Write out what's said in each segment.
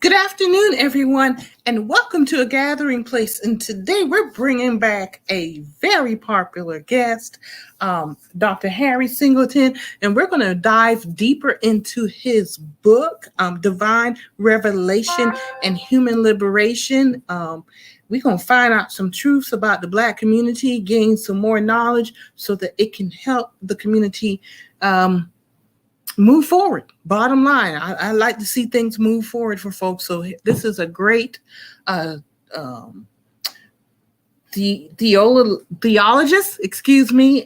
Good afternoon, everyone, and welcome to A Gathering Place. And today we're bringing back a very popular guest, Dr. Harry Singleton, and we're going to dive deeper into his book, Divine Revelation and Human Liberation. We're going to find out some truths about the Black community, gain some more knowledge so that it can help the community move forward. Bottom line, I like to see things move forward for folks. So this is a great theologist,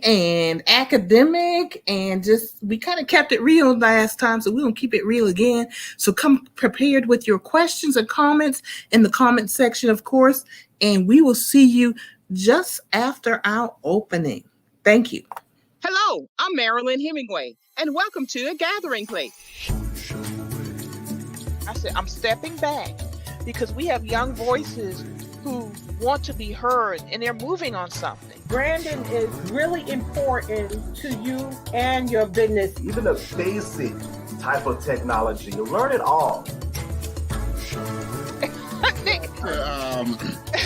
and academic, and just we kind of kept it real last time, so we're gonna keep it real again. So come prepared with your questions and comments in the comment section, of course, and we will see you just after our opening. Thank you. Hello, I'm Marilyn Hemingway, and welcome to A Gathering Place. I said, I'm stepping back because we have young voices who want to be heard, and they're moving on something. Branding is really important to you and your business. Even a basic type of technology, you learn it all.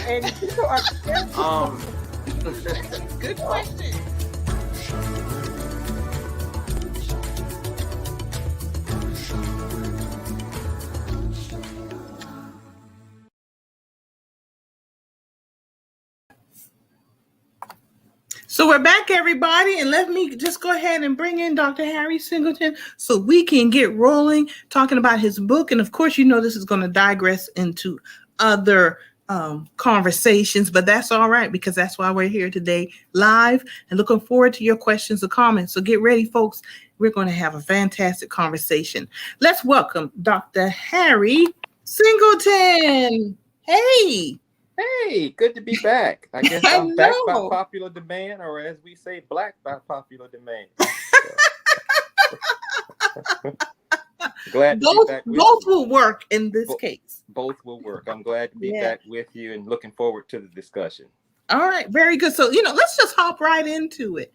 And people are Good question. So we're back, everybody, and let me just go ahead and bring in Dr. Harry Singleton so we can get rolling talking about his book. And of course, you know this is going to digress into other conversations, but that's all right because that's why we're here today live and looking forward to your questions or comments. So get ready, folks. We're going to have a fantastic conversation. Let's welcome Dr. Harry Singleton. Hey. Hey, good to be back. I guess I'm back by popular demand, or as we say, black by popular demand. Glad to be back with both you. will work in this case. Both will work. I'm glad to be back with you and looking forward to the discussion. All right, very good. So, let's just hop right into it.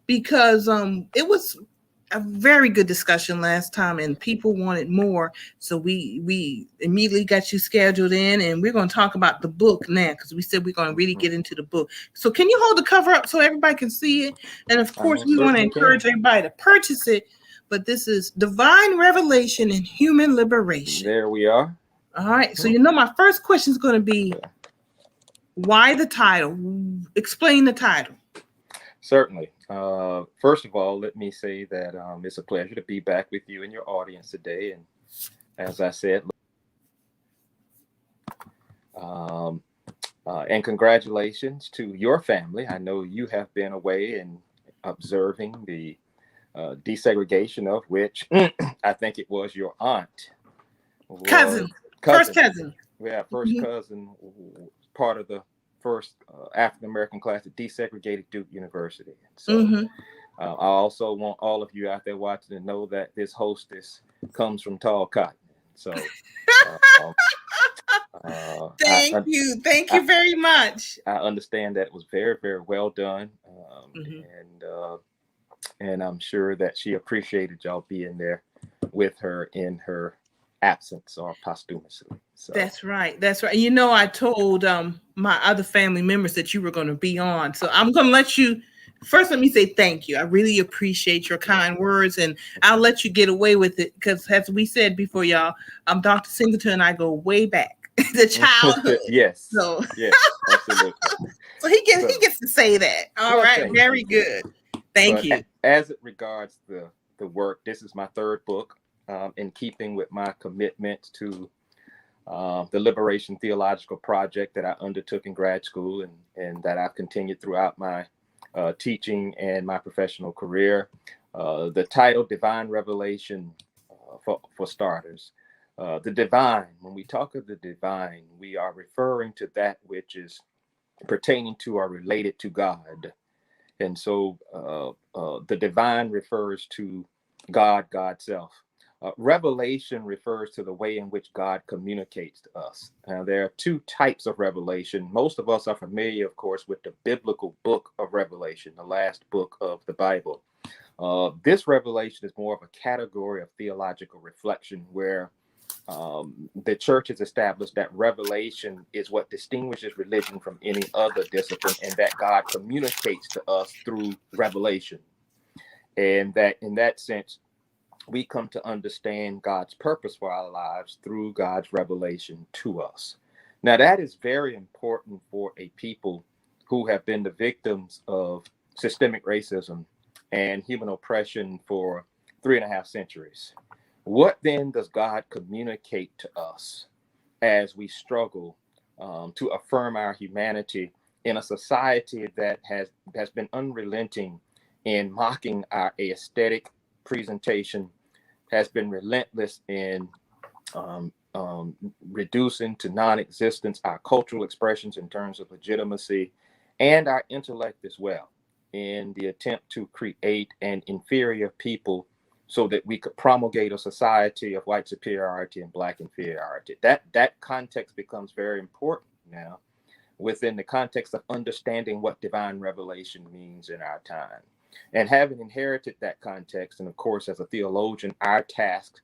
Because it was a very good discussion last time and people wanted more. So we immediately got you scheduled in, and we're going to talk about the book now because we said we're going to really get into the book. So can you hold the cover up so everybody can see it? And of course, we want to encourage everybody to purchase it. But this is Divine Revelation and Human Liberation. There we are. All right. So, my first question is going to be, why the title? Explain the title. Certainly. First of all, let me say that it's a pleasure to be back with you and your audience today. And as I said, and congratulations to your family. I know you have been away and observing the desegregation of which I think it was your aunt. Cousin. First cousin. Yeah, first cousin, part of the first African American class that desegregated Duke University. So I also want all of you out there watching to know that this hostess comes from Tall Cotton. So thank you very much. I understand that it was very, very well done. And I'm sure that she appreciated y'all being there with her in her absence or posthumously. So That's right. I told my other family members that you were going to be on. So I'm going to let you first. Let me say thank you. I really appreciate your kind words, and I'll let you get away with it because, as we said before, y'all, Dr. Singleton and I go way back to childhood. Yes. So yes, absolutely. So he gets to say that. All right. Very good. Thank you. As it regards the work, this is my third book. In keeping with my commitment to the Liberation Theological Project that I undertook in grad school and that I've continued throughout my teaching and my professional career. The title, Divine Revelation, for starters. The divine, when we talk of the divine, we are referring to that which is pertaining to or related to God. And so the divine refers to God, God's self. Revelation refers to the way in which God communicates to us. Now, there are two types of revelation. Most of us are familiar, of course, with the biblical book of Revelation, the last book of the Bible. This revelation is more of a category of theological reflection where the church has established that revelation is what distinguishes religion from any other discipline, and that God communicates to us through revelation. And that in that sense, we come to understand God's purpose for our lives through God's revelation to us. Now, that is very important for a people who have been the victims of systemic racism and human oppression for 3.5 centuries. What then does God communicate to us as we struggle to affirm our humanity in a society that has been unrelenting in mocking our aesthetic presentation, has been relentless in reducing to non-existence our cultural expressions in terms of legitimacy and our intellect as well, in the attempt to create an inferior people so that we could promulgate a society of white superiority and Black inferiority. That context becomes very important now within the context of understanding what divine revelation means in our time. And having inherited that context, and of course, as a theologian, our task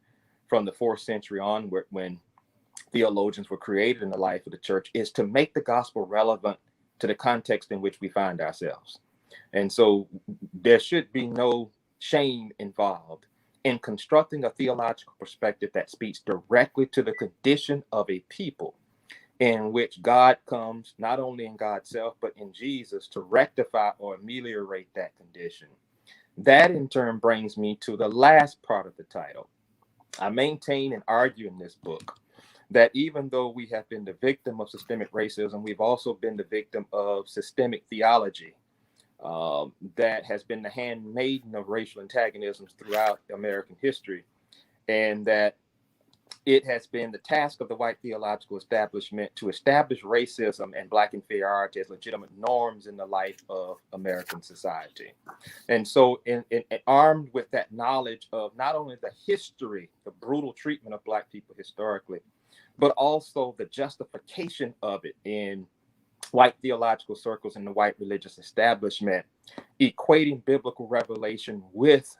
from the 4th century onward, when theologians were created in the life of the church, is to make the gospel relevant to the context in which we find ourselves. And so there should be no shame involved in constructing a theological perspective that speaks directly to the condition of a people, in which God comes not only in God's self, but in Jesus to rectify or ameliorate that condition. That in turn brings me to the last part of the title. I maintain and argue in this book that even though we have been the victim of systemic racism, we've also been the victim of systemic theology that has been the handmaiden of racial antagonisms throughout American history, and that it has been the task of the white theological establishment to establish racism and Black inferiority as legitimate norms in the life of American society. And so armed with that knowledge of not only the history, the brutal treatment of Black people historically, but also the justification of it in white theological circles and the white religious establishment, equating biblical revelation with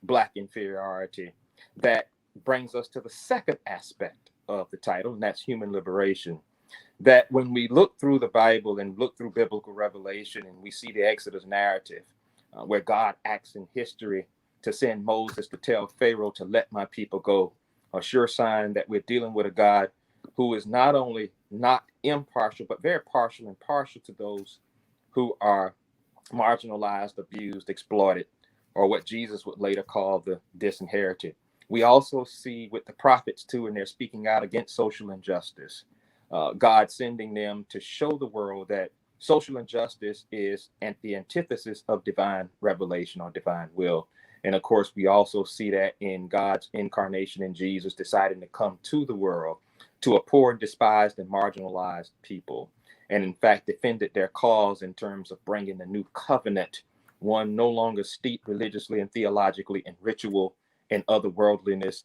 Black inferiority, that brings us to the second aspect of the title, and that's human liberation. That when we look through the Bible and look through biblical revelation, and we see the Exodus narrative, where God acts in history to send Moses to tell Pharaoh to let my people go, a sure sign that we're dealing with a God who is not only not impartial, but very partial and partial to those who are marginalized, abused, exploited, or what Jesus would later call the disinherited. We also see with the prophets too, and they're speaking out against social injustice, God sending them to show the world that social injustice is the antithesis of divine revelation or divine will. And of course, we also see that in God's incarnation in Jesus, deciding to come to the world, to a poor, despised, and marginalized people, and in fact defended their cause in terms of bringing the new covenant, one no longer steeped religiously and theologically in ritual and otherworldliness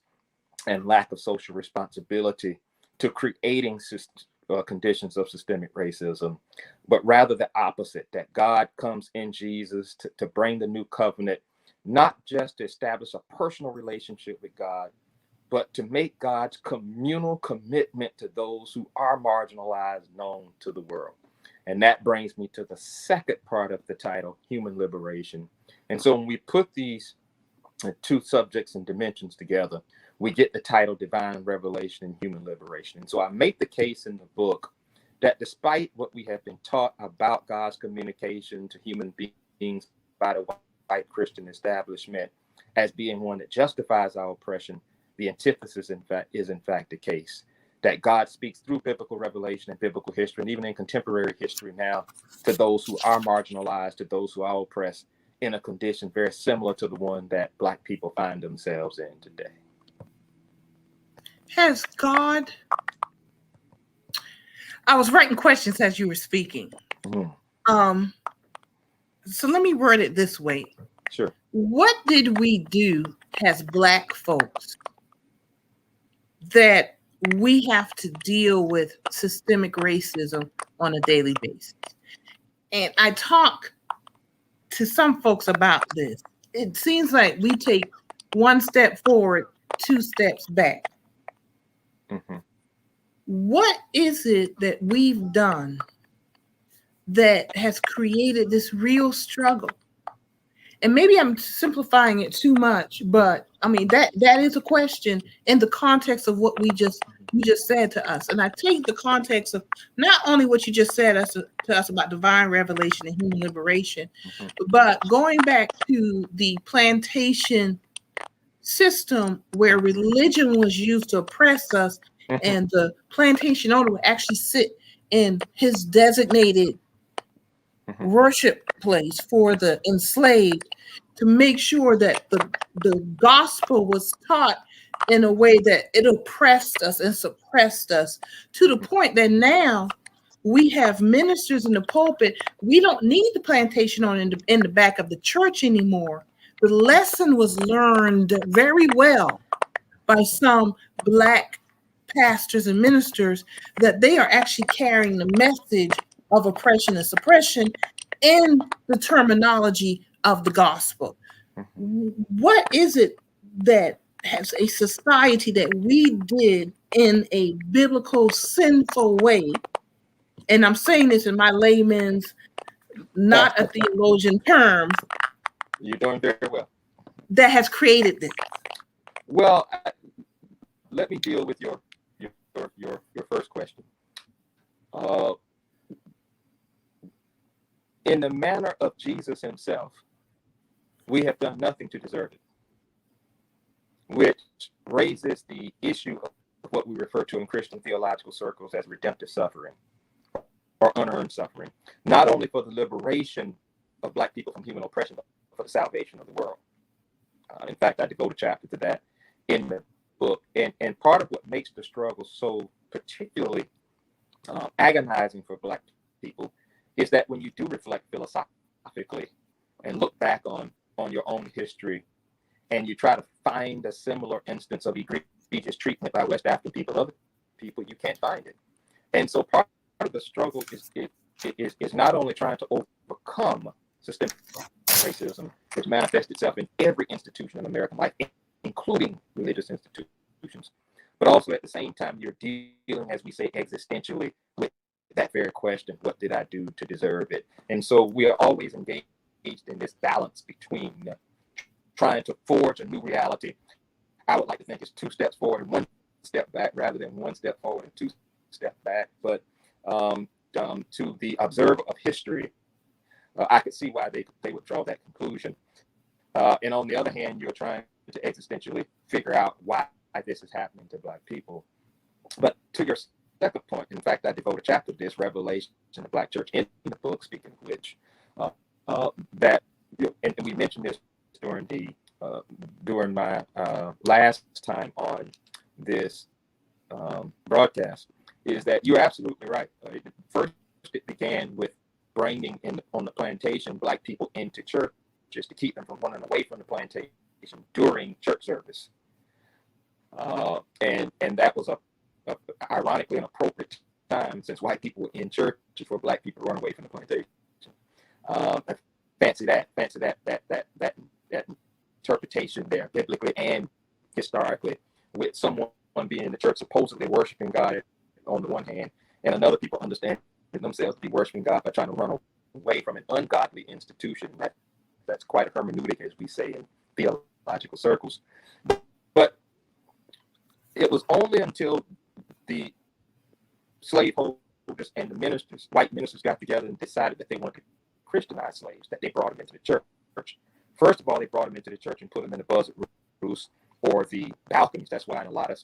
and lack of social responsibility, to creating conditions of systemic racism, but rather the opposite, that God comes in Jesus to bring the new covenant, not just to establish a personal relationship with God, but to make God's communal commitment to those who are marginalized known to the world. And that brings me to the second part of the title, human liberation. And so when we put these two subjects and dimensions together, we get the title Divine Revelation and Human Liberation. And so I make the case in the book that despite what we have been taught about God's communication to human beings by the white Christian establishment as being one that justifies our oppression, the antithesis is in fact the case, that God speaks through biblical revelation and biblical history, and even in contemporary history now, to those who are marginalized, to those who are oppressed, in a condition very similar to the one that Black people find themselves in today. Has God... I was writing questions as you were speaking. Mm-hmm. So let me word it this way. Sure. What did we do as Black folks that we have to deal with systemic racism on a daily basis? And I talk to some folks about this. It seems like we take one step forward, two steps back. Mm-hmm. What is it that we've done that has created this real struggle? And maybe I'm simplifying it too much, but I mean that is a question in the context of what you just said to us. And I take the context of not only what you just said to us about divine revelation and human liberation, Mm-hmm. but going back to the plantation system where religion was used to oppress us, Mm-hmm. and the plantation owner would actually sit in his designated Mm-hmm. worship place for the enslaved to make sure that the gospel was taught in a way that it oppressed us and suppressed us to the point that now we have ministers in the pulpit. We don't need the plantation on in the back of the church anymore. The lesson was learned very well by some Black pastors and ministers that they are actually carrying the message of oppression and suppression in the terminology of the gospel. What is it that has a society that we did in a biblical sinful way? And I'm saying this in my layman's, not a theologian terms, You're doing very well. that has created this. Well, let me deal with your first question. In the manner of Jesus himself, we have done nothing to deserve it, which raises the issue of what we refer to in Christian theological circles as redemptive suffering or unearned suffering, not only for the liberation of Black people from human oppression, but for the salvation of the world. In fact, I devote a chapter to that in the book. And part of what makes the struggle so particularly agonizing for Black people is that when you do reflect philosophically and look back on your own history, and you try to find a similar instance of egregious treatment by West African people, other people, you can't find it. And so part of the struggle is not only trying to overcome systemic racism, which manifests itself in every institution in American life, including religious institutions, but also at the same time, you're dealing, as we say, existentially with that very question: what did I do to deserve it? And so we are always engaged in this balance between trying to forge a new reality. I would like to think it's 2 steps forward and 1 step back, rather than 1 step forward and 2 steps back. But to the observer of history, I could see why they would draw that conclusion. And on the other hand, you're trying to existentially figure out why this is happening to Black people. But to your second point, in fact, I devote a chapter to this, Revelation in the Black Church, in the book, speaking of which, that, and we mentioned this during my last time on this broadcast, is that you're absolutely right. First, it began with bringing on the plantation Black people into church just to keep them from running away from the plantation during church service, and that was ironically an appropriate time, since white people were in church, for Black people to run away from the plantation. Fancy that interpretation there, biblically and historically, with someone being in the church supposedly worshiping God on the one hand, and another people understanding themselves to be worshiping God by trying to run away from an ungodly institution. That's quite a hermeneutic, as we say in theological circles. But it was only until the slaveholders and the ministers, white ministers, got together and decided that they wanted to Christianize slaves that they brought them into the church. First of all, they brought them into the church and put them in the buzzard roost or the balconies. That's why in a lot of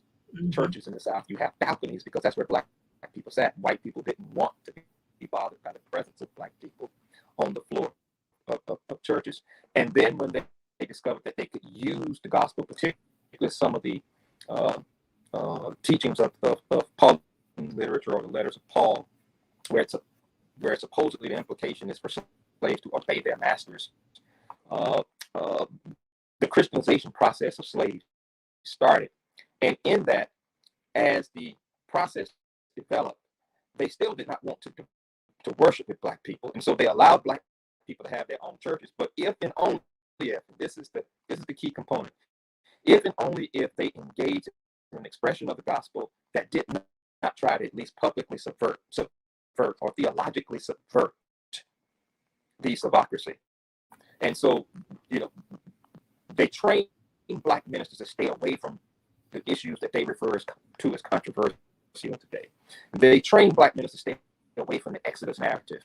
churches in the South you have balconies, because that's where Black people sat. White people didn't want to be bothered by the presence of Black people on the floor of churches. And then when they discovered that they could use the gospel, particularly some of the teachings of Pauline literature or the letters of Paul, where supposedly the implication is for slaves to obey their masters, the Christianization process of slaves started. And in that, as the process developed, they still did not want to worship with Black people, and so they allowed Black people to have their own churches. But if and only if, this is the key component, if and only if they engage an expression of the gospel that did not try to at least publicly subvert or theologically subvert the slavocracy. And so, they trained Black ministers to stay away from the issues that they refer to as controversial today. They trained Black ministers to stay away from the Exodus narrative.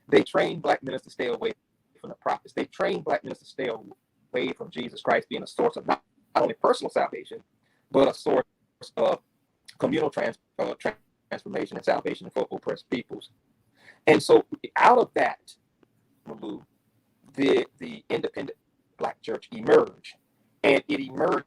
They trained Black ministers to stay away from the prophets. They trained Black ministers to stay away from Jesus Christ being a source of not only personal salvation, but a source of communal transformation and salvation for oppressed peoples. And so out of that, Malu, the independent Black church emerged. And it emerged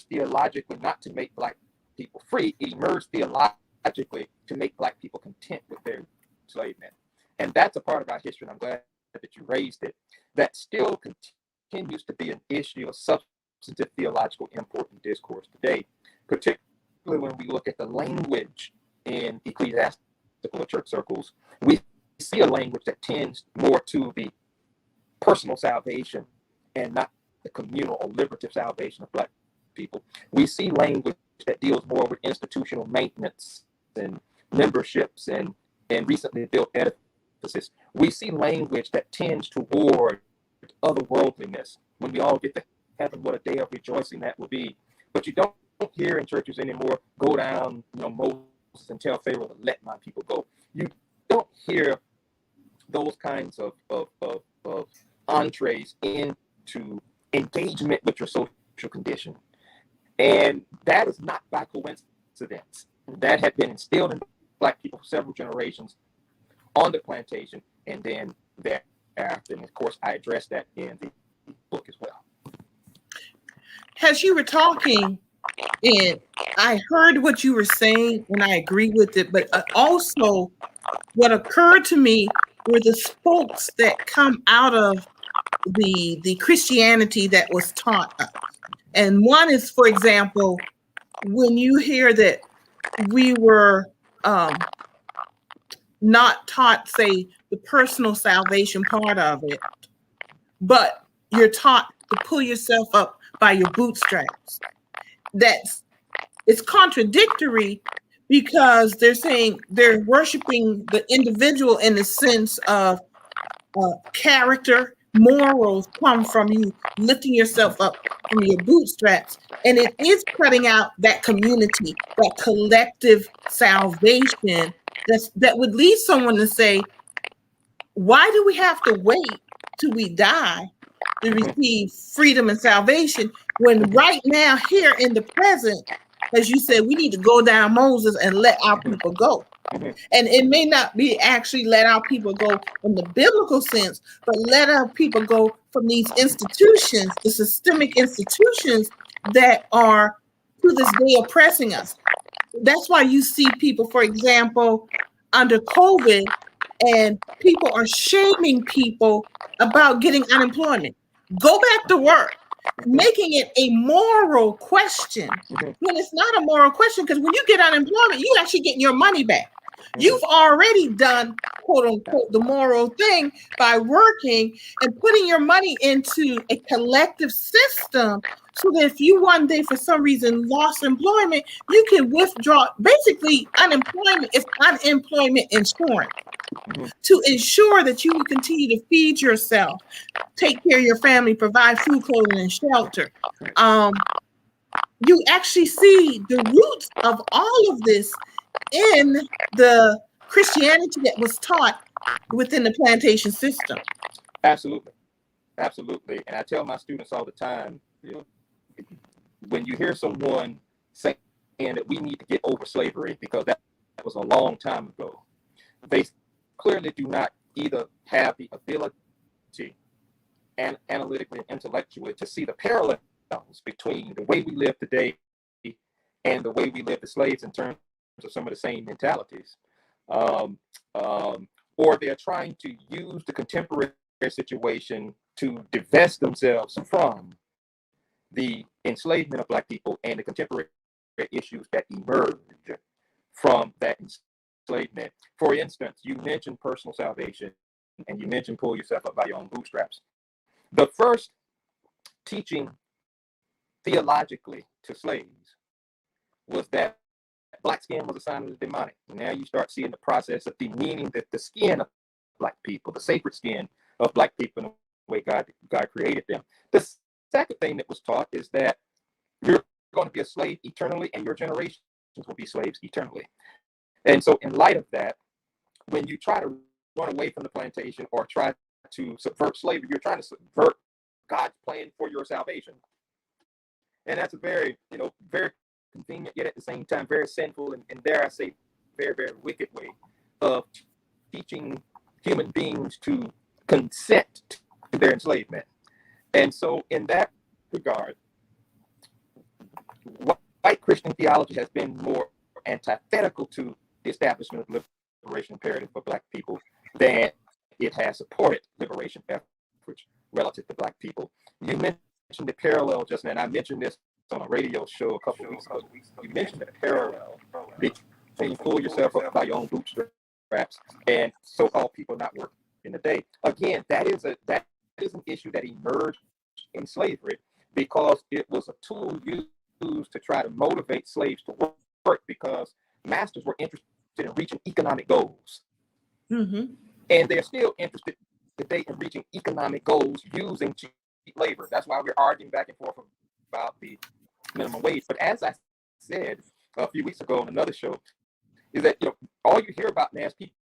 theologically not to make Black people free. It emerged theologically to make Black people content with their enslavement. And that's a part of our history, and I'm glad that you raised it. That still continues to be an issue of substantive theological import in discourse today, particularly when we look at the language in ecclesiastical church circles. We see a language that tends more to the personal salvation and not the communal or liberative salvation of Black people. We see language that deals more with institutional maintenance and memberships and recently built edifices. We see language that tends toward otherworldliness. When we all get to heaven, what a day of rejoicing that will be. But you don't hear in churches anymore, go down, Moses and tell Pharaoh to let my people go. You don't hear those kinds of entrees into engagement with your social condition. And that is not by coincidence. That had been instilled in Black people for several generations on the plantation, and then thereafter. And of course, I addressed that in the book as well. As you were talking, and I heard what you were saying, and I agree with it, but also what occurred to me were the spokes that come out of the Christianity that was taught us. And one is, for example, when you hear that we were not taught, say, the personal salvation part of it, but you're taught to pull yourself up by your bootstraps. It's contradictory, because they're saying they're worshiping the individual in the sense of character. Morals come from you lifting yourself up from your bootstraps, and it is cutting out that community, that collective salvation that would lead someone to say, why do we have to wait till we die to receive freedom and salvation, when right now, here in the present, as you said, we need to go down Moses and let our people go. And it may not be actually let our people go in the biblical sense, but let our people go from these institutions, the systemic institutions that are to this day oppressing us. That's why you see people, for example, under COVID, and people are shaming people about getting unemployment. Go back to work, making it a moral question when it's not a moral question, because when you get unemployment, you actually get your money back. You've already done, quote unquote, the moral thing by working and putting your money into a collective system, so that if you one day for some reason lost employment, you can withdraw. Basically, unemployment is unemployment insurance to ensure that you will continue to feed yourself, take care of your family, provide food, clothing, and shelter. You actually see the roots of all of this in the Christianity that was taught within the plantation system. Absolutely. And I tell my students all the time, when you hear someone saying that we need to get over slavery because that was a long time ago, they clearly do not either have the ability and analytically and intellectually to see the parallels between the way we live today and the way we lived as slaves in terms of some of the same mentalities. Or they're trying to use the contemporary situation to divest themselves from the enslavement of Black people and the contemporary issues that emerge from that enslavement. For instance, you mentioned personal salvation, and you mentioned pull yourself up by your own bootstraps. The first teaching theologically to slaves was that black skin was a sign of the demonic. And now you start seeing the process of demeaning the skin of black people, the sacred skin of black people, and the way God created them. The second thing that was taught is that you're going to be a slave eternally, and your generations will be slaves eternally. And so, in light of that, when you try to run away from the plantation or try to subvert slavery, you're trying to subvert God's plan for your salvation. And that's a very, very convenient, yet at the same time, very sinful and dare I say, very, very wicked way of teaching human beings to consent to their enslavement. And so, in that regard, white Christian theology has been more antithetical to the establishment of liberation imperative for black people than it has supported liberation efforts relative to black people. You mentioned the parallel just now, and I mentioned this on a radio show a couple of weeks ago. You mentioned the parallel between pull yourself up by your own bootstraps and so-called people not working in the day. Again, that is an issue that emerged in slavery because it was a tool used to try to motivate slaves to work because masters were interested in reaching economic goals. Mm-hmm. And they're still interested today in reaching economic goals using cheap labor. That's why we're arguing back and forth about the minimum wage. But as I said a few weeks ago on another show, is that all you hear about now is people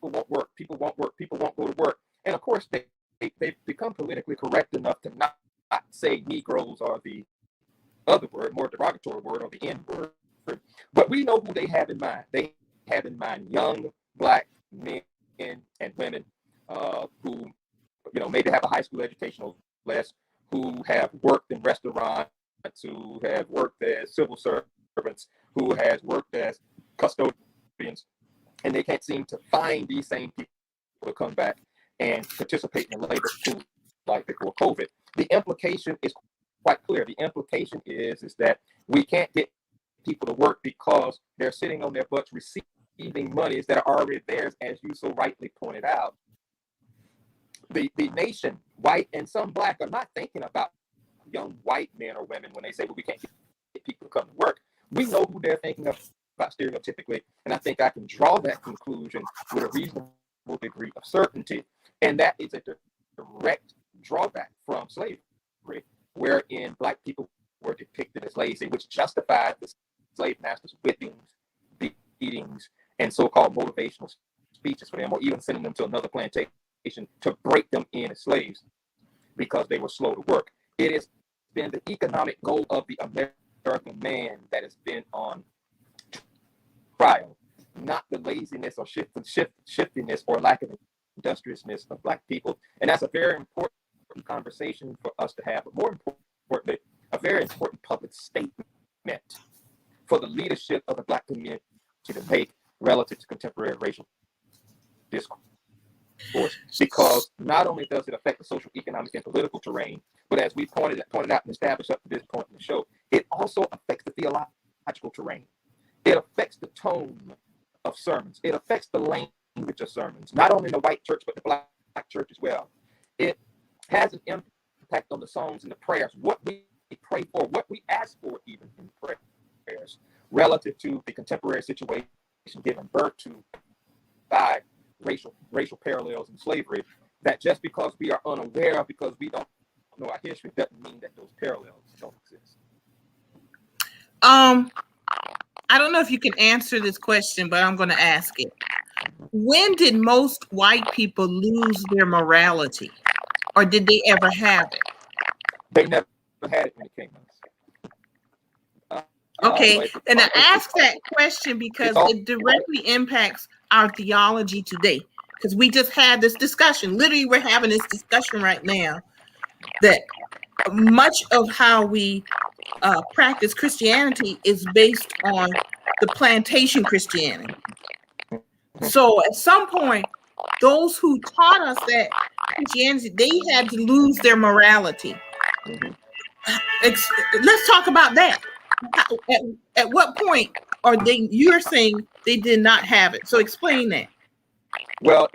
won't work, people won't work, people won't go to work. And of course they've become politically correct enough to not say Negroes or the other word, more derogatory word, or the N word. But we know who they have in mind. They have in mind young black men and women who maybe have a high school educational less, who have worked in restaurants, who have worked as civil servants, who has worked as custodians, and they can't seem to find these same people to come back and participate in the labor pool like before COVID. The implication is quite clear. The implication is that we can't get people to work because they're sitting on their butts receiving monies that are already theirs, as you so rightly pointed out. The nation, white and some black, are not thinking about young white men or women when they say, well, we can't get people to come to work. We know who they're thinking about stereotypically, and I think I can draw that conclusion with a reasonable degree of certainty, and that is a direct drawback from slavery, wherein black people were depicted as lazy, which justified the slave masters' whippings, beatings, and so-called motivational speeches for them, or even sending them to another plantation to break them in as slaves because they were slow to work. It has been the economic goal of the American man that has been on trial, not the laziness or shiftiness or lack of industriousness of black people. And that's a very important conversation for us to have, but more importantly, a very important public statement for the leadership of the black community to make relative to contemporary racial discourse. Because not only does it affect the social, economic, and political terrain, but as we pointed out and established up to this point in the show, it also affects the theological terrain. It affects the tone of sermons. It affects the language of sermons, not only in the white church, but the black church as well. It has an impact on the songs and the prayers, what we pray for, what we ask for even in prayers, relative to the contemporary situation given birth to by racial parallels in slavery, that just because we are unaware of, because we don't know our history, doesn't mean that those parallels don't exist. I don't know if you can answer this question, but I'm going to ask it. When did most white people lose their morality, or did they ever have it? They never had it when it came to us. Okay, and I ask that question because it directly impacts our theology today. Because we just had this discussion. Literally, we're having this discussion right now that much of how we practice Christianity is based on the plantation Christianity. So at some point, those who taught us that Christianity, they had to lose their morality. Let's talk about that. At what point are they? You're saying they did not have it. So explain that. Well,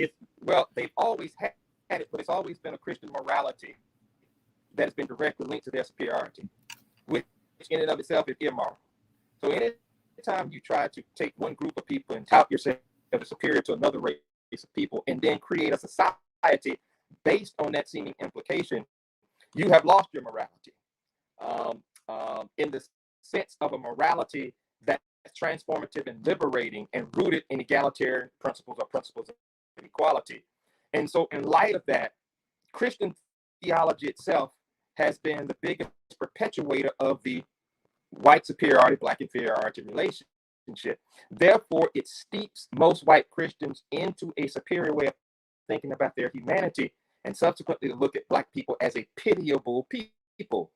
they've always had it, but it's always been a Christian morality that has been directly linked to their superiority, which in and of itself is immoral. So anytime you try to take one group of people and tout yourself as superior to another race of people and then create a society based on that seeming implication, you have lost your morality. In the sense of a morality that's transformative and liberating and rooted in egalitarian principles or principles of equality. And so in light of that, Christian theology itself has been the biggest perpetuator of the white superiority, black inferiority relationship. Therefore, it steeps most white Christians into a superior way of thinking about their humanity, and subsequently to look at black people as a pitiable people,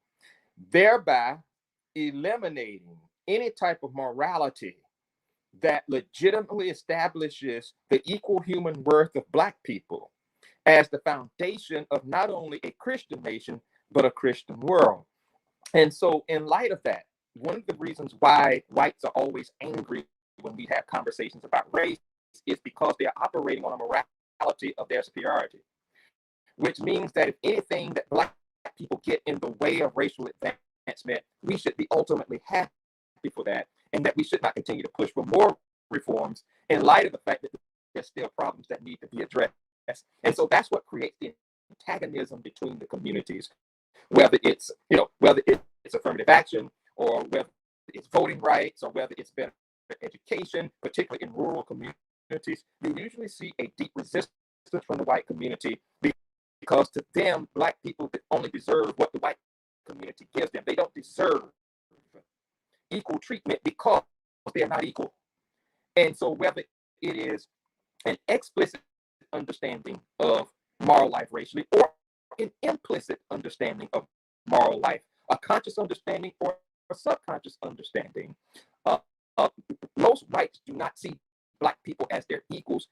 thereby eliminating any type of morality that legitimately establishes the equal human worth of black people as the foundation of not only a Christian nation, but a Christian world. And so in light of that, one of the reasons why whites are always angry when we have conversations about race is because they are operating on a morality of their superiority, which means that if anything that black people get in the way of racial advancement, we should be ultimately happy for that, and that we should not continue to push for more reforms in light of the fact that there's still problems that need to be addressed. And so that's what creates the antagonism between the communities, whether it's affirmative action, or whether it's voting rights, or whether it's better education, particularly in rural communities. You usually see a deep resistance from the white community because to them, black people only deserve what the white community gives them. They don't deserve equal treatment because they are not equal. And so whether it is an explicit understanding of moral life racially, or an implicit understanding of moral life, a conscious understanding or a subconscious understanding, most whites do not see black people as their equals,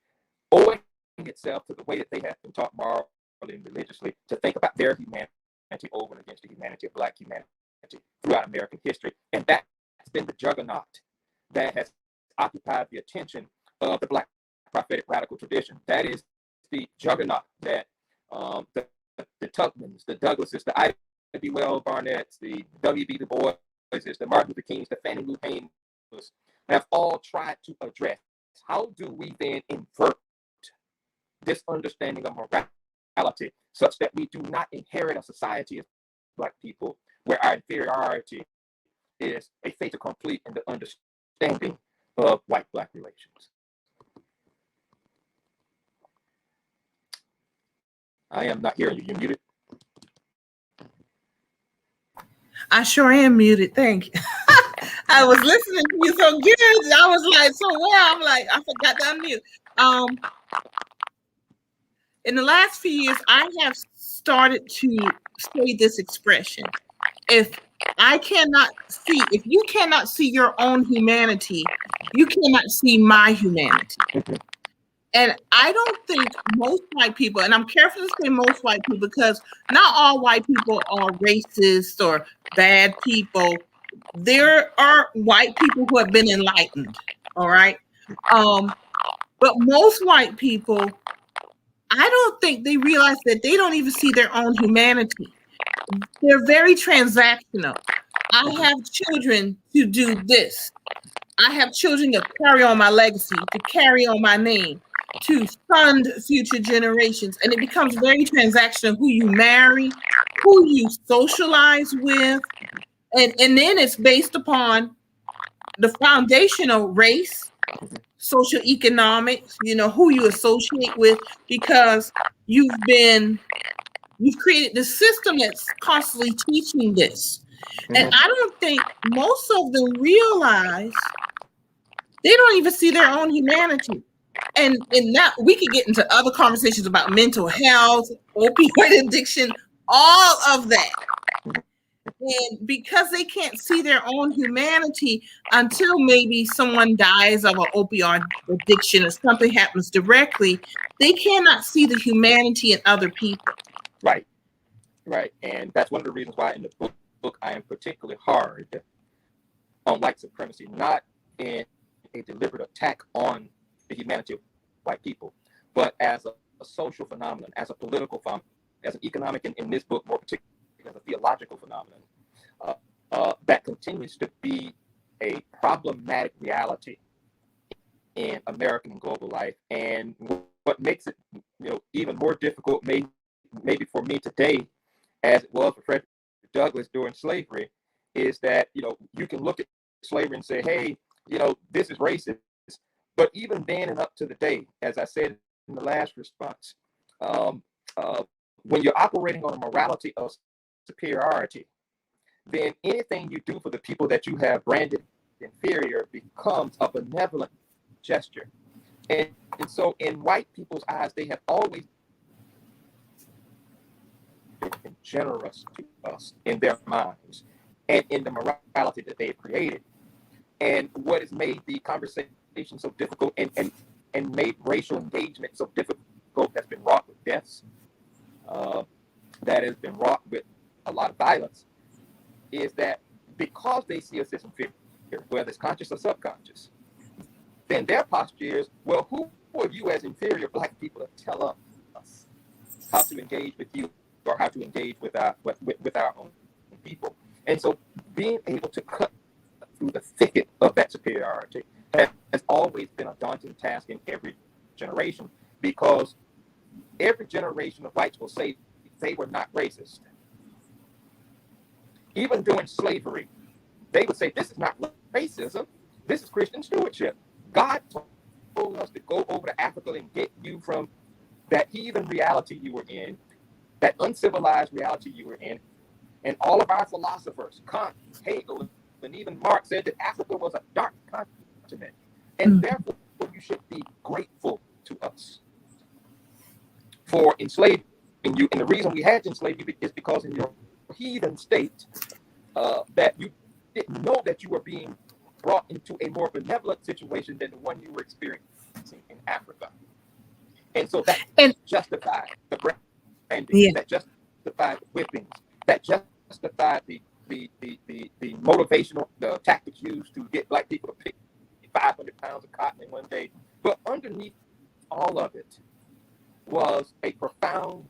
owing itself to the way that they have been taught morally and religiously to think about their humanity over and against the humanity of black humanity throughout American history. And that's been the juggernaut that has occupied the attention of the black prophetic radical tradition. That is the juggernaut that the Tubmans, the Douglases, the Ida B. Wells Barnett's, the W.B. Du Bois, the Martin Luther Kings, the Fannie Lou Hames have all tried to address. How do we then invert this understanding of morality such that we do not inherit a society of black people where our inferiority is a fait accompli in the understanding of white-black relations? I am not hearing you. You're muted. I sure am muted. Thank you. I was listening to you so good. I was like, so well, I'm like, I forgot to unmute. In the last few years, I have started to say this expression. If you cannot see your own humanity, you cannot see my humanity. And I don't think most white people, and I'm careful to say most white people because not all white people are racist or bad people. There are white people who have been enlightened, all right? But most white people, I don't think they realize that they don't even see their own humanity. They're very transactional. I have children to do this. I have children to carry on my legacy, to carry on my name, to fund future generations. And it becomes very transactional who you marry, who you socialize with. And then it's based upon the foundational race, social economics, who you associate with, because you've created the system that's constantly teaching this. And I don't think most of them realize they don't even see their own humanity. And that we could get into other conversations about mental health, opioid addiction, all of that. And because they can't see their own humanity until maybe someone dies of an opioid addiction or something happens directly, they cannot see the humanity in other people. Right. And that's one of the reasons why in the book I am particularly hard on white supremacy, not in a deliberate attack on the humanity of white people, but as a social phenomenon, as a political phenomenon, as an economic, and in this book more particularly as a theological phenomenon that continues to be a problematic reality in American and global life. And what makes it, even more difficult, maybe for me today, as it was for Frederick Douglass during slavery, is that you can look at slavery and say, hey, this is racist. But even then and up to the day, as I said in the last response, when you're operating on a morality of superiority, then anything you do for the people that you have branded inferior becomes a benevolent gesture. And so in white people's eyes, they have always been generous to us in their minds and in the morality that they've created. And what has made the conversation so difficult and made racial engagement so difficult has been wrought with deaths, that has been wrought with a lot of violence, is that because they see us as inferior, whether it's conscious or subconscious, then their posture is, well, who are you as inferior Black people to tell us how to engage with you or how to engage with our own people? And so being able to cut through the thicket of that superiority has always been a daunting task in every generation, because every generation of whites will say they were not racist. Even during slavery, they would say, this is not racism, this is Christian stewardship. God told us to go over to Africa and get you from that heathen reality you were in, that uncivilized reality you were in. And all of our philosophers, Kant, Hegel, and even Marx, said that Africa was a dark continent. And therefore, you should be grateful to us for enslaving you. And the reason we had to enslave you is because in your heathen state, that you didn't know that you were being brought into a more benevolent situation than the one you were experiencing in Africa. And so that justified the branding, that justified the whippings, that justified the motivational tactics used to get Black people to pick 500 pounds of cotton in one day. But underneath all of it was a profound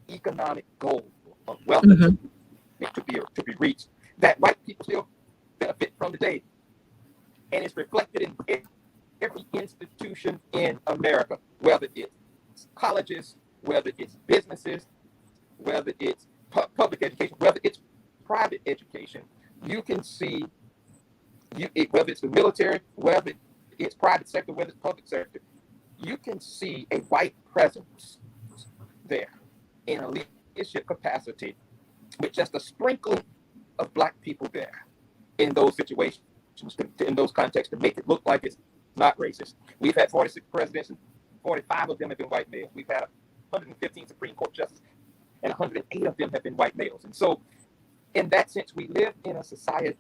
economic goal of wealth to be reached that white people still benefit from today. And it's reflected in every institution in America, whether it's colleges, whether it's businesses, whether it's public education, whether it's private education. You can see, whether it's the military, whether it's private sector, whether it's public sector, you can see a white presence there in a leadership capacity with just a sprinkling of Black people there in those situations, in those contexts, to make it look like it's not racist. We've had 46 presidents, and 45 of them have been white males. We've had 115 Supreme Court justices, and 108 of them have been white males. And so, in that sense, we live in a society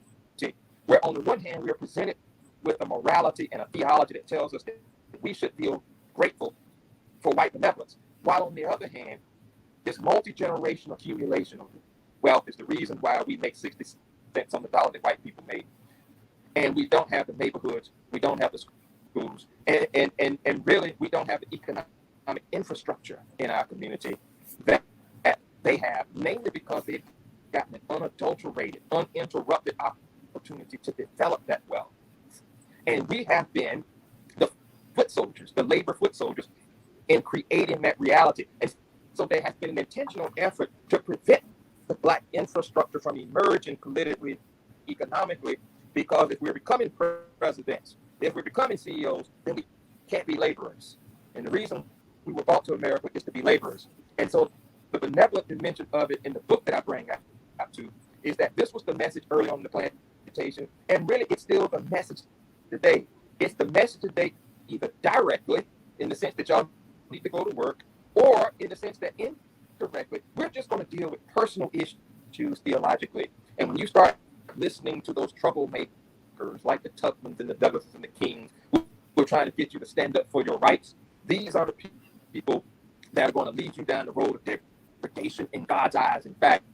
where, on the one hand, we are presented with a morality and a theology that tells us that we should feel grateful for white benevolence, while on the other hand, this multi-generational accumulation of wealth is the reason why we make 60 cents on the dollar that white people make. And we don't have the neighborhoods, we don't have the schools, and really we don't have the economic infrastructure in our community that they have, mainly because they've gotten an unadulterated, uninterrupted opportunity to develop that wealth. And we have been the foot soldiers, the labor foot soldiers, in creating that reality. And so there has been an intentional effort to prevent the Black infrastructure from emerging politically, economically, because if we're becoming presidents, if we're becoming CEOs, then we can't be laborers. And the reason we were brought to America is to be laborers. And so the benevolent dimension of it in the book that I bring out to is that this was the message early on in the plantation, and really it's still the message today. It's the message today, either directly, in the sense that y'all need to go to work, or in the sense that indirectly, we're just going to deal with personal issues theologically. And when you start listening to those troublemakers like the Tubmans and the Douglases and the Kings who are trying to get you to stand up for your rights, these are the people that are going to lead you down the road of degradation in God's eyes. In fact,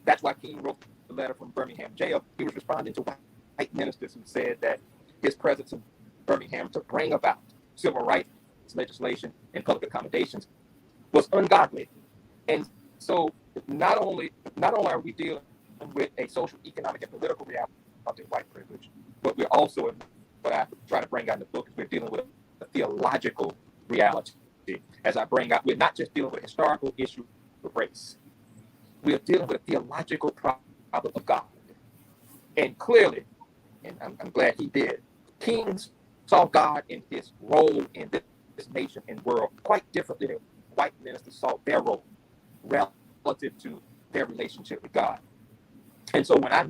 that's why King wrote the letter from Birmingham jail. He was responding to white ministers who said that his presence in Birmingham to bring about civil rights legislation and public accommodations was ungodly. And so not only are we dealing with a social, economic, and political reality because of white privilege. But we're also, what I try to bring out in the book, is we're dealing with a theological reality. As I bring out, we're not just dealing with a historical issue of race. We're dealing with a theological problem of God. And clearly, and I'm glad he did, kings saw God in his role in this nation and world quite differently than white ministers saw their role relative to their relationship with God. And so when I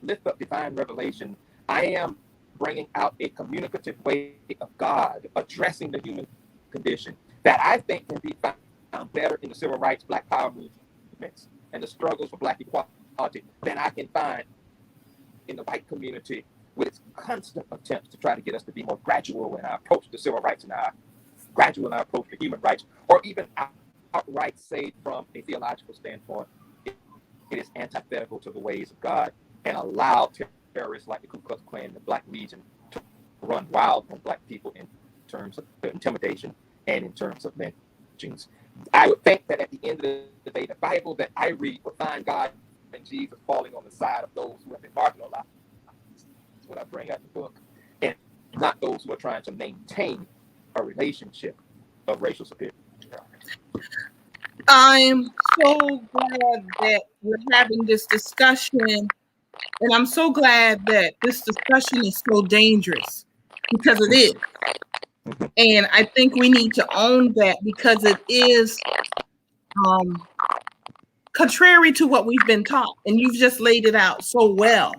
lift up divine revelation, I am bringing out a communicative way of God addressing the human condition that I think can be found better in the civil rights, Black Power movements, and the struggles for Black equality than I can find in the white community with its constant attempts to try to get us to be more gradual in our approach to civil rights and our gradual in our approach to human rights, or even outright say from a theological standpoint, it is antithetical to the ways of God and allow terrorists like the Ku Klux Klan and the Black Legion to run wild on Black people in terms of intimidation and in terms of lynchings. I would think that at the end of the day, the Bible that I read would find God and Jesus falling on the side of those who have been marginalized. That's what I bring out in the book, and not those who are trying to maintain a relationship of racial superiority. I'm so glad that we're having this discussion, and I'm so glad that this discussion is so dangerous, because it is. And I think we need to own that, because it is contrary to what we've been taught, and you've just laid it out so well.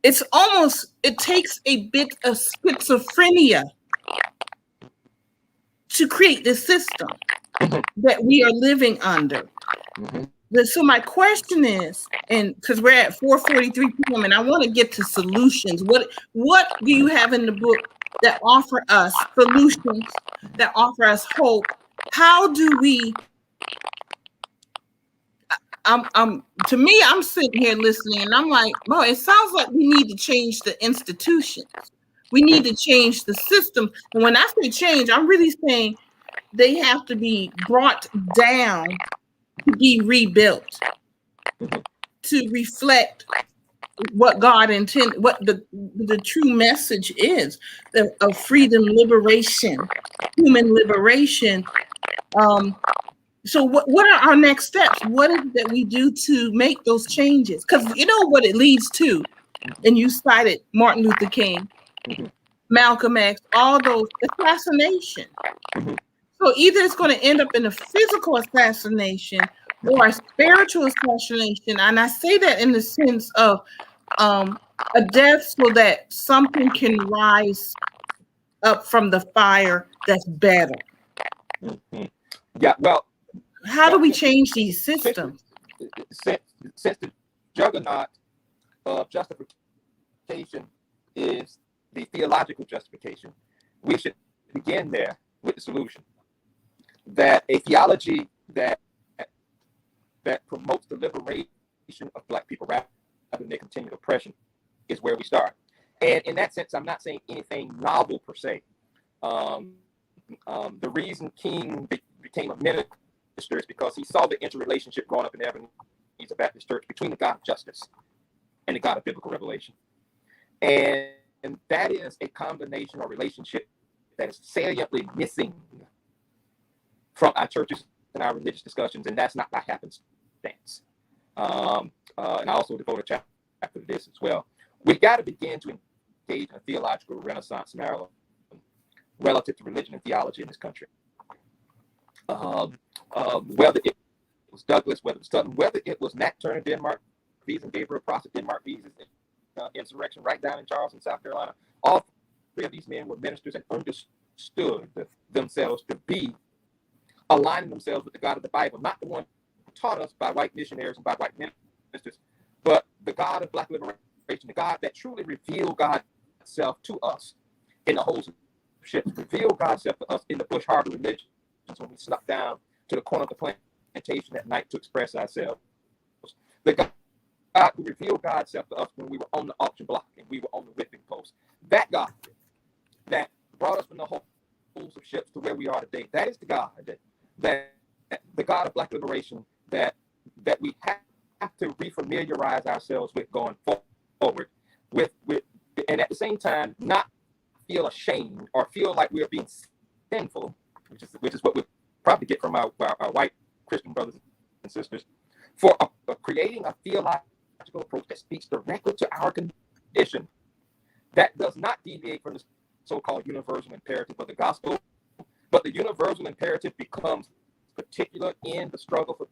It's almost, it takes a bit of schizophrenia to create this system that we are living under. So my question is, and because we're at 4:43 p.m. and I want to get to solutions. What do you have in the book that offer us solutions, that offer us hope? How do we? To me, I'm sitting here listening, and I'm like, well, it sounds like we need to change the institutions. We need to change the system. And when I say change, I'm really saying they have to be brought down to be rebuilt, to reflect what God intended, what the true message is of freedom, liberation, human liberation. So what are our next steps? What is it that we do to make those changes? Because you know what it leads to, and you cited Martin Luther King, Malcolm X, all those assassination. So either it's going to end up in a physical assassination or a spiritual assassination. And I say that in the sense of a death so that something can rise up from the fire that's better. Yeah, well, how do we change these systems? Since the juggernaut of justification is the theological justification, we should begin there with the solution. That a theology that promotes the liberation of Black people rather than their continued oppression is where we start. And in that sense, I'm not saying anything novel per se. The reason King became a minister is because he saw the interrelationship growing up in the Ebenezer Baptist Church between the God of justice and the God of biblical revelation. And that is a combination or relationship that is saliently missing from our churches and our religious discussions, and that's not by happenstance. And I also devote a chapter to this as well. We've got to begin to engage in a theological renaissance in Maryland relative to religion and theology in this country. Whether it was Douglas, whether it was Sutton, whether it was Nat Turner, Denmark Bees, and Gabriel Prosser, Denmark Bees' insurrection right down in Charleston, South Carolina, all three of these men were ministers and understood themselves to be aligning themselves with the God of the Bible, not the one taught us by white missionaries and by white ministers, but the God of Black liberation, the God that truly revealed God's self to us in the holes of ships, revealed God's self to us in the Bush Harbor religions when we snuck down to the corner of the plantation at night to express ourselves. The God who revealed God's self to us when we were on the auction block and we were on the whipping post. That God that brought us from the holes of ships to where we are today. That is the God that the God of Black liberation that we have to refamiliarize ourselves with going forward with and at the same time not feel ashamed or feel like we're being sinful, which is what we probably get from our white Christian brothers and sisters, for creating a theological approach that speaks directly to our condition, that does not deviate from the so-called universal imperative of the gospel, but the universal imperative becomes particular in the struggle for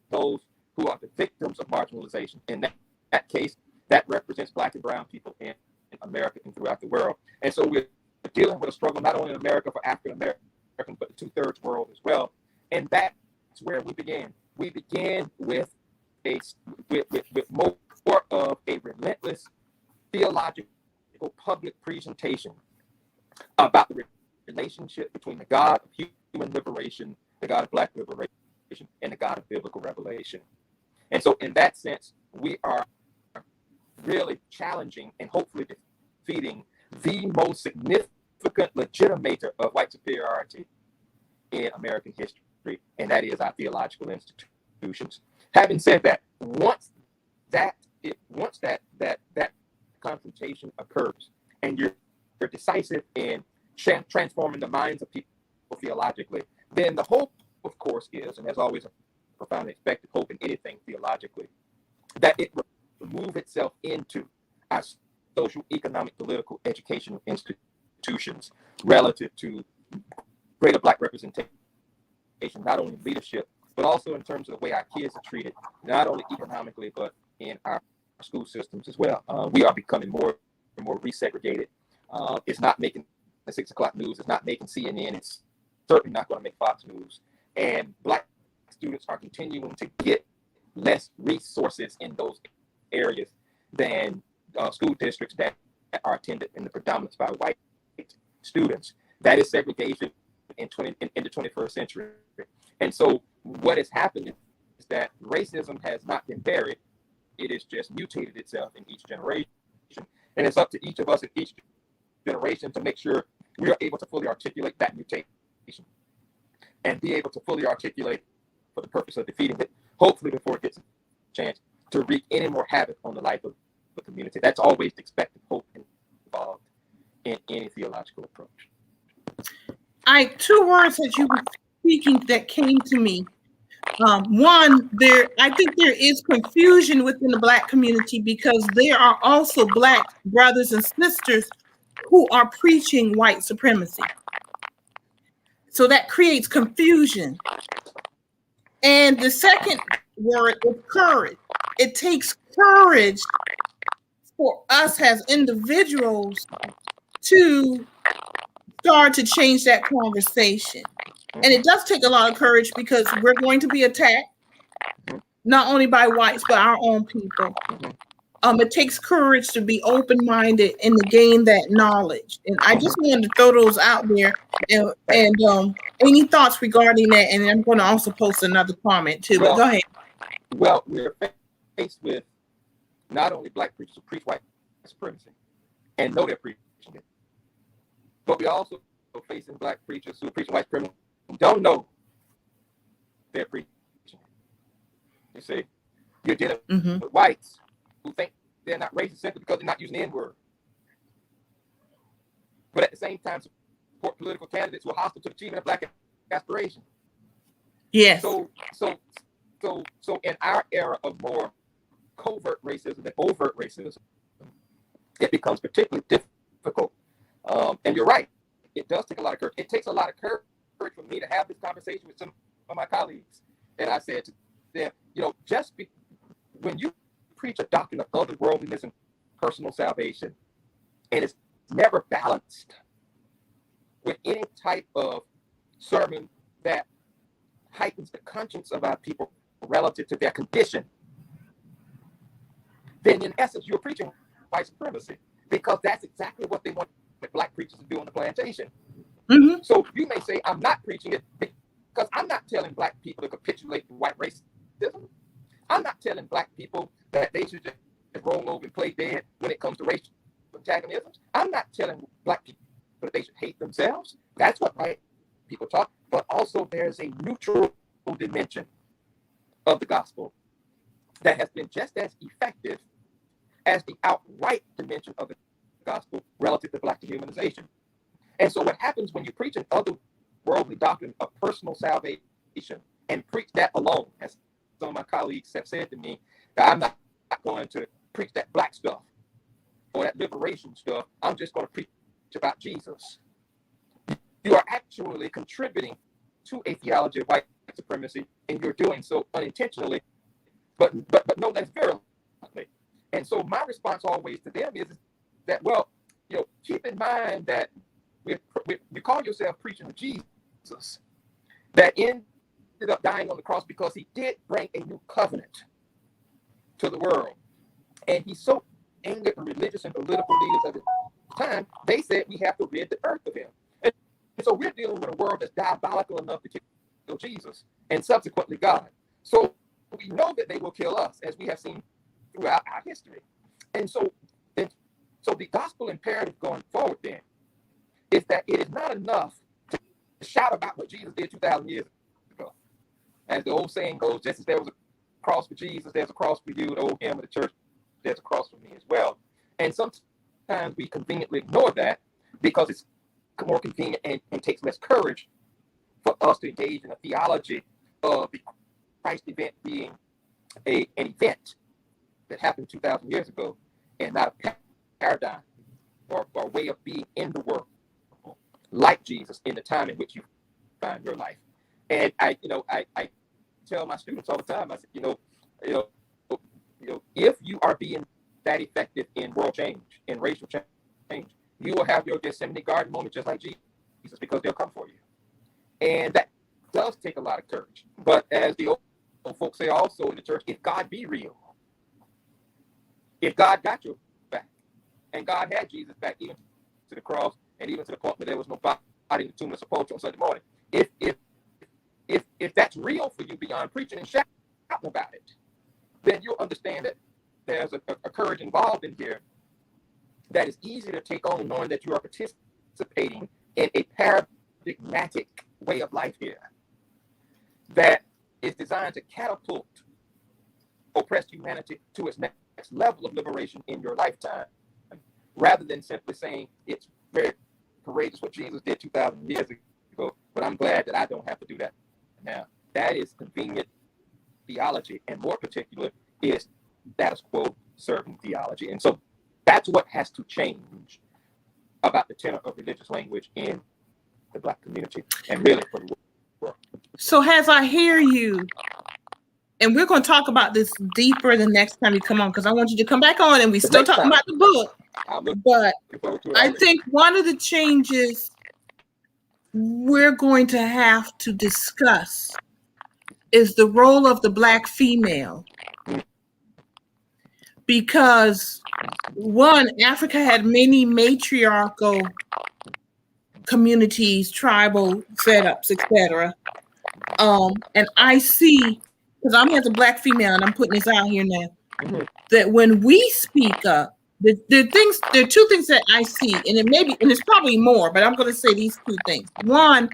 those who are the victims of marginalization. In that case, that represents Black and brown people in America and throughout the world. And so we're dealing with a struggle not only in America for African Americans, but the two-thirds world as well. And that's where we began. We began with more of a relentless theological public presentation about the relationship between the God of human liberation, the God of Black liberation, and the God of biblical revelation. And so in that sense, we are really challenging and hopefully defeating the most significant legitimator of white superiority in American history, and that is our theological institutions. Having said that, once that confrontation occurs, and you're decisive in transforming the minds of people theologically, then the hope, of course, is, and there's always a profoundly expected hope in anything theologically, that it will move itself into our social, economic, political, educational institutions relative to greater Black representation, not only in leadership, but also in terms of the way our kids are treated, not only economically, but in our school systems as well. We are becoming more and more resegregated. It's not making the 6 o'clock news. It's not making CNN. It's certainly not going to make Fox News. And Black students are continuing to get less resources in those areas than school districts that are attended in the predominance by white students. That is segregation in the 21st century. And so what has happened is that racism has not been buried. It has just mutated itself in each generation. And it's up to each of us in each generation to make sure we are able to fully articulate that mutation and be able to fully articulate for the purpose of defeating it, hopefully before it gets a chance to wreak any more havoc on the life of the community. That's always the expected hope involved in any theological approach. Two words that you were speaking that came to me. One, I think there is confusion within the Black community because there are also Black brothers and sisters who are preaching white supremacy. So that creates confusion. And the second word is courage. It takes courage for us as individuals to start to change that conversation. And it does take a lot of courage because we're going to be attacked, not only by whites, but our own people. It takes courage to be open-minded and to gain that knowledge. And I just wanted to throw those out there. And any thoughts regarding that? And I'm going to also post another comment too, but go ahead. Well, we're faced with not only Black preachers who preach white supremacy and know they're preaching it, but we also facing Black preachers who preach white supremacy who don't know they're preaching it. You see, you're dealing with whites who think they're not racist simply because they're not using the N-word, but at the same time support political candidates who are hostile to the achievement of Black aspiration. Yes. So in our era of more covert racism than overt racism, it becomes particularly difficult. And you're right, it does take a lot of courage. It takes a lot of courage for me to have this conversation with some of my colleagues. And I said to them, when you preach a doctrine of otherworldliness and personal salvation, and it's never balanced with any type of sermon that heightens the conscience of our people relative to their condition, then in essence, you're preaching white supremacy, because that's exactly what they want Black preachers to do on the plantation. So you may say, I'm not preaching it because I'm not telling Black people to capitulate to white racism. I'm not telling Black people that they should just roll over and play dead when it comes to racial antagonisms. I'm not telling Black people that they should hate themselves. That's what white people talk. But also there's a neutral dimension of the gospel that has been just as effective as the outright dimension of the gospel relative to Black dehumanization. And so what happens when you preach an otherworldly doctrine of personal salvation and preach that alone, as some of my colleagues have said to me, that I'm not going to preach that Black stuff or that liberation stuff. I'm just going to preach about Jesus. You are actually contributing to a theology of white supremacy, and you're doing so unintentionally, but no less virulently. And so my response always to them is that, well, keep in mind that you call yourself preaching to Jesus, that ended up dying on the cross because he did bring a new covenant to the world. And he's so angry at the religious and political leaders of the time, they said we have to rid the earth of him. And so we're dealing with a world that's diabolical enough to kill Jesus and subsequently God. So we know that they will kill us, as we have seen throughout our history. And so the gospel imperative going forward then is that it is not enough to shout about what Jesus did 2,000 years ago. As the old saying goes, just as there was a cross for Jesus, there's a cross for you. The old hymn of the church, there's a cross for me as well. And sometimes we conveniently ignore that because it's more convenient and takes less courage for us to engage in a theology of the Christ event being an event that happened 2,000 years ago and not a paradigm or a way of being in the world like Jesus in the time in which you find your life. And I tell my students all the time, I said, if you are being that effective in world change, in racial change, you will have your Gethsemane garden moment just like Jesus, because they'll come for you. And that does take a lot of courage. But as the old folks say also in the church, if God be real, if God got your back, and God had Jesus back even to the cross, and even to the point where there was no body in the tomb of sepulchre on Sunday morning, if that's real for you beyond preaching and shouting about it, then you'll understand that there's a courage involved in here that is easy to take on, knowing that you are participating in a paradigmatic way of life here that is designed to catapult oppressed humanity to its next level of liberation in your lifetime, rather than simply saying it's very courageous what Jesus did 2,000 years ago, but I'm glad that I don't have to do that now. That is convenient theology, and more particular is status quo serving theology. And so that's what has to change about the tenor of religious language in the Black community and really for the world. So as I hear you, and we're going to talk about this deeper the next time you come on, because I want you to come back on and we still talking about the book. But I think one of the changes we're going to have to discuss is the role of the Black female. Because one, Africa had many matriarchal communities, tribal setups, etc. And I see, because I'm as a Black female, and I'm putting this out here now, that when we speak up, there are two things that I see, and it's probably more, but I'm going to say these two things. One,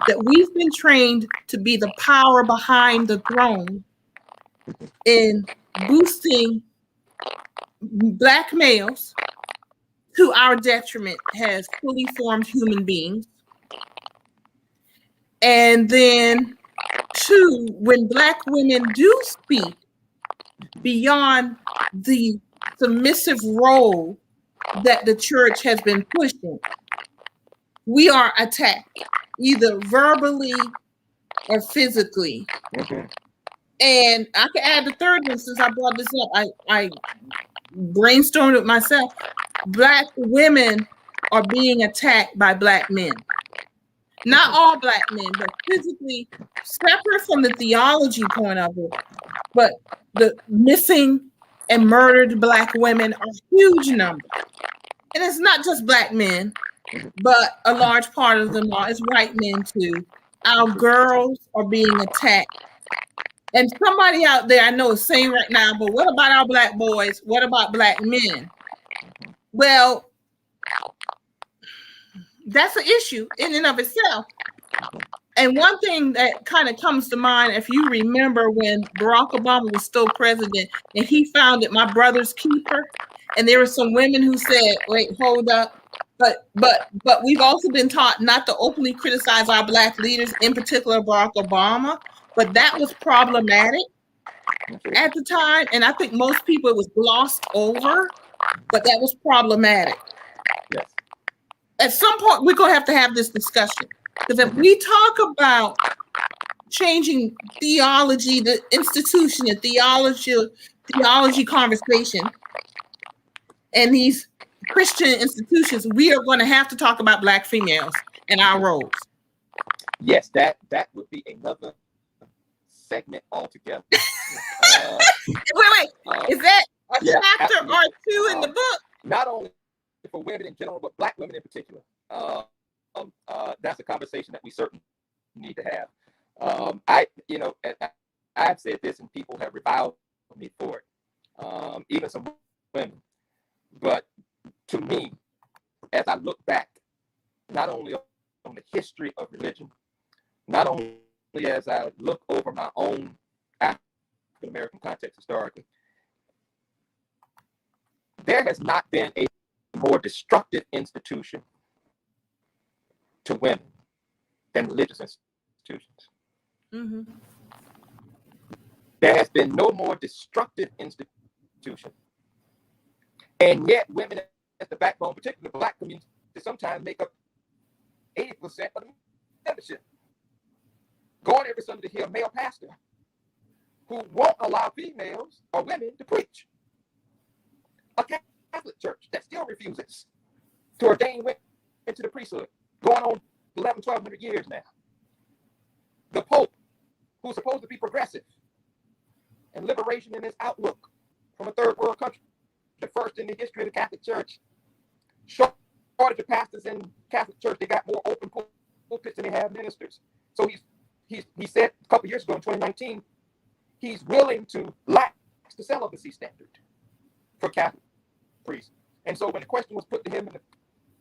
that we've been trained to be the power behind the throne in boosting Black males to our detriment as fully formed human beings. And then two, when Black women do speak beyond the submissive role that the church has been pushing, we are attacked, either verbally or physically. And I can add the third one, since I brought this up. I brainstormed it myself. Black women are being attacked by Black men. Not all Black men, but physically, separate from the theology point of it. But the missing and murdered Black women are huge numbers. And it's not just Black men, but a large part of them is white men too. Our girls are being attacked. And somebody out there I know is saying right now, but what about our Black boys? What about Black men? Well, that's an issue in and of itself. And one thing that kind of comes to mind, if you remember when Barack Obama was still president and he founded My Brother's Keeper, and there were some women who said, wait, hold up. But we've also been taught not to openly criticize our Black leaders, in particular Barack Obama. But that was problematic at the time. And I think most people, it was glossed over, but that was problematic. Yes. At some point, we're going to have this discussion. Because if we talk about changing theology, the institution, the theology conversation, and these Christian institutions, we are going to have to talk about Black females and our roles. Yes, that would be another segment altogether. Wait. Is that a chapter absolutely. or two in the book? Not only for women in general, but Black women in particular. That's a conversation that we certainly need to have. I've said this and people have reviled me for it, even some women. But to me, as I look back, not only on the history of religion, not only as I look over my own African American context historically, there has not been a more destructive institution to women than religious institutions. Mm-hmm. There has been no more destructive institution. And yet women at the backbone, particularly the Black community, sometimes make up 80% of the membership. Going every Sunday to hear a male pastor who won't allow females or women to preach. A Catholic church that still refuses to ordain women into the priesthood, going on 1,200 years now. The Pope, who's supposed to be progressive and liberation in his outlook from a third world country, the first in the history of the Catholic Church, shortage of pastors in Catholic Church, they got more open pulpits than they have ministers. So he said a couple years ago in 2019, he's willing to lax the celibacy standard for Catholic priests. And so when the question was put to him in the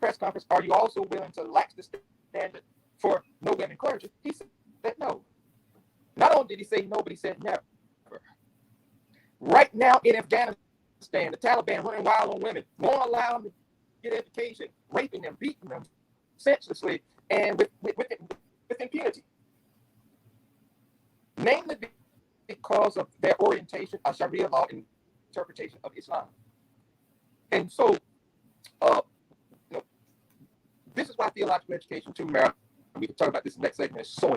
press conference, are you also willing to lax the standard for no women clergy? He said no. Not only did he say no, but he said never. Right now in Afghanistan, the Taliban running wild on women, won't allow them to get education, raping them, beating them senselessly, and with impunity. Mainly because of their orientation of Sharia law and interpretation of Islam. And so, this is why theological education, too, Mary, we can talk about this in the next segment, is so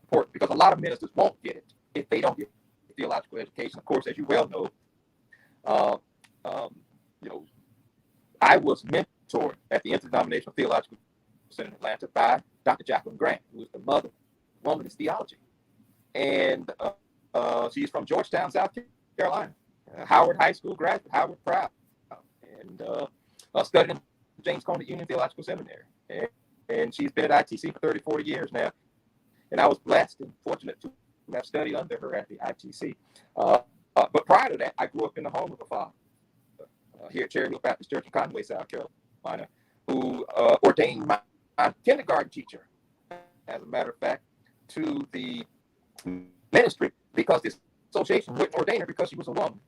important, because a lot of ministers won't get it if they don't get theological education. Of course, as you well know, I was mentored at the Interdenominational Theological Center in Atlanta by Dr. Jacqueline Grant, who is the mother of womanist theology. And she's from Georgetown, South Carolina, Howard High School graduate, Howard Proud, and studied in James Coney Union Theological Seminary. And she's been at ITC for 30, 40 years now. And I was blessed and fortunate to have studied under her at the ITC. But prior to that, I grew up in the home of a father here at Cherry Hill Baptist Church in Conway, South Carolina, who ordained my kindergarten teacher, as a matter of fact, to the ministry, because the association wouldn't ordain her because she was a woman.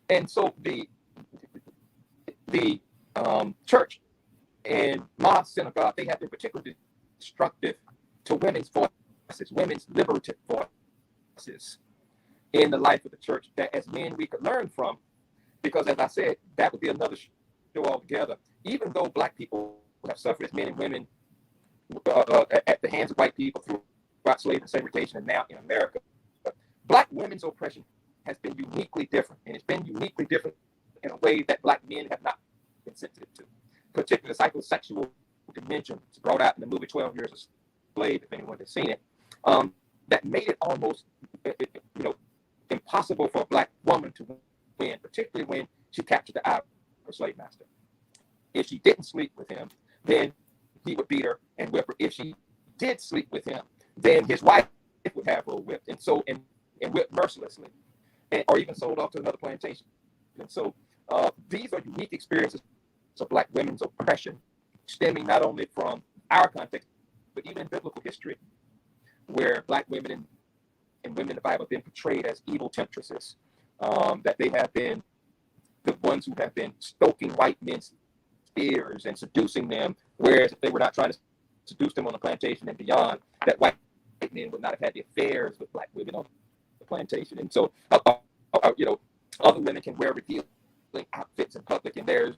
And so the church and mosque synagogue, they have been particularly destructive to women's voices, women's liberative voices in the life of the church that as men we could learn from, because as I said, that would be another show altogether. Even though Black people have suffered as men and women at the hands of white people throughout slavery and segregation, and now in America, Black women's oppression has been uniquely different, and it's been uniquely different in a way that Black men have not been sensitive to, particularly the psychosexual dimension. It's brought out in the movie 12 Years a Slave, if anyone has seen it, that made it almost impossible for a Black woman to win, particularly when she captured the eye of her slave master. If she didn't sleep with him, then he would beat her and whip her. If she did sleep with him, then his wife would have her whipped, and whipped mercilessly, or even sold off to another plantation. And so these are unique experiences of Black women's oppression, stemming not only from our context, but even in biblical history, where Black women and women in the Bible have been portrayed as evil temptresses, that they have been the ones who have been stoking white men's fears and seducing them, whereas if they were not trying to seduce them on the plantation and beyond, that white men would not have had the affairs with Black women on the plantation. And so, other women can wear revealing outfits in public, and there's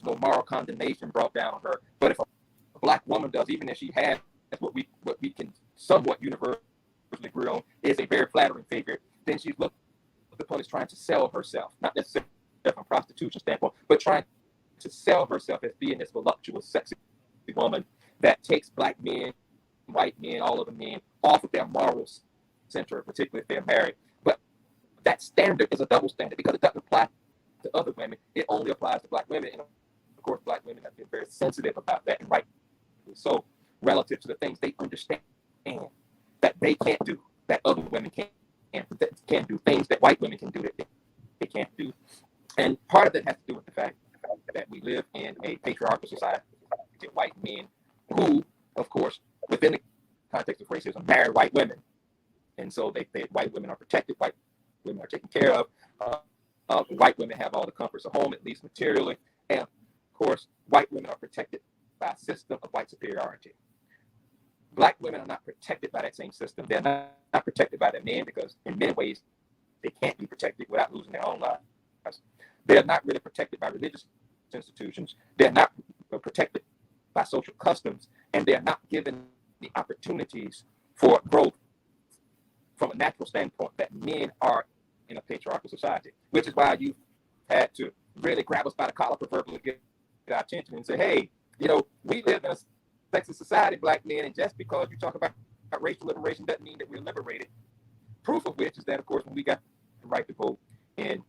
no moral condemnation brought down on her. But if a Black woman does, even if she has what we can somewhat universally agree on is a very flattering figure, then she's looked upon as trying to sell herself, not necessarily from a prostitution standpoint, but trying to sell herself as being this voluptuous, sexy woman that takes Black men, white men, all of the men off of their moral center, particularly if they're married. But that standard is a double standard because it doesn't apply to other women. It only applies to Black women. And of course, Black women have been very sensitive about that, and rightly so, relative to the things they understand that they can't do, that other women can't do, things that white women can do that they can't do. And part of it has to do with the fact that we live in a patriarchal society, white men who, of course, within the context of racism, marry white women. And so they white women are protected, white women are taken care of. White women have all the comforts of home, at least materially. And of course, white women are protected by a system of white superiority. Black women are not protected by that same system. They're not protected by their men because in many ways they can't be protected without losing their own lives. They're not really protected by religious institutions. They're not protected by social customs, and they're not given the opportunities for growth from a natural standpoint that men are in a patriarchal society, which is why you had to really grab us by the collar, proverbially get our attention and say, hey, we live in a sexist society, Black men, and just because you talk about racial liberation doesn't mean that we're liberated. Proof of which is that, of course, when we got the right to vote in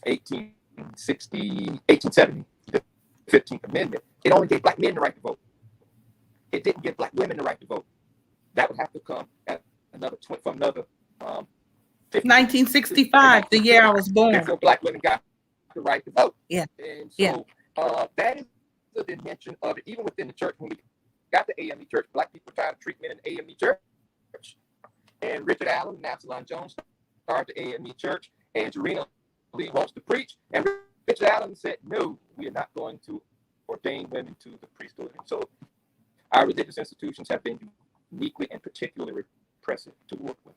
1870, the 15th Amendment, it only gave Black men the right to vote. It didn't give Black women the right to vote. That would have to come at another 1965, the year I was born. And so Black women got the right to vote. Yeah. And so that is the dimension of it, even within the church. When we got the AME church, Black people were trying to treat men in the AME church. And Richard Allen and Absalom Jones started the AME church, and Jarena Lee wants to preach. And Richard Allen said, no, we are not going to ordain women to the priesthood. And so our religious institutions have been uniquely and particularly repressive toward women.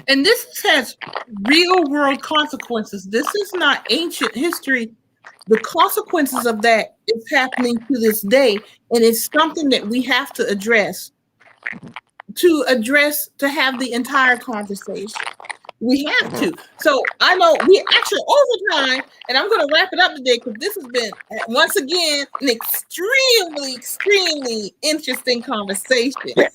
And this has real world consequences. This is not ancient history. The consequences of that is happening to this day, and it's something that we have to address to have the entire conversation. We have to. So I know we actually over time, and I'm going to wrap it up today because this has been, once again, an extremely, extremely interesting conversation. It